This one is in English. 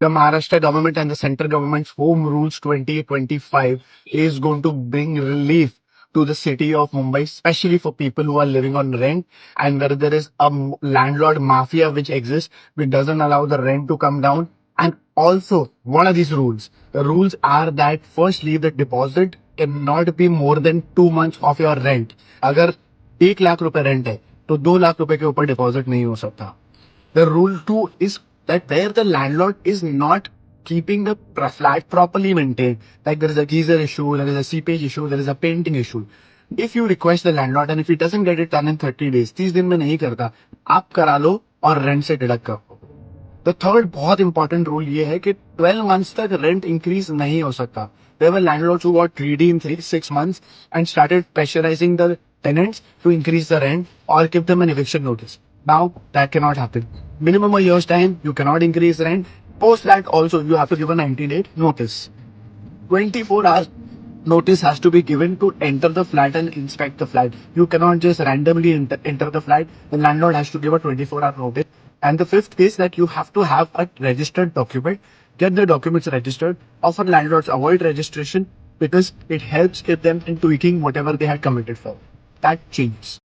The Maharashtra government and the central government's Home Rules 2025 is going to bring relief to the city of Mumbai, especially for people who are living on rent and where there is a landlord mafia which exists, which doesn't allow the rent to come down. And also, what are these rules? The rules are that firstly, the deposit cannot be more than 2 months of your rent. अगर 1 लाख रुपए rent है तो 2 लाख रुपए के ऊपर deposit नहीं हो सकता. The rule two is that where the landlord is not keeping the flat properly maintained, like there is a geyser issue, there is a seepage issue, there is a painting issue. If you request the landlord and if he doesn't get it done in 30 days, 30 दिन में नहीं करता, आप करा लो और rent से deduct करो. The third बहुत इंपॉर्टेंट रूल ये है कि 12 months तक रेंट इंक्रीज नहीं हो सकता. There were landlords who got greedy in 6 months and started pressurizing the tenants to increase the rent or give them an eviction notice. Now that cannot happen. Minimum a year's time, you cannot increase rent. Post that also, you have to give a 90-day notice. 24 hours notice has to be given to enter the flat and inspect the flat. You cannot just randomly enter the flat. The landlord has to give a 24-hour notice. And the fifth is that you have to have a registered document. Get the documents registered. Often landlords avoid registration because it helps get them in tweaking whatever they had committed for. That changes.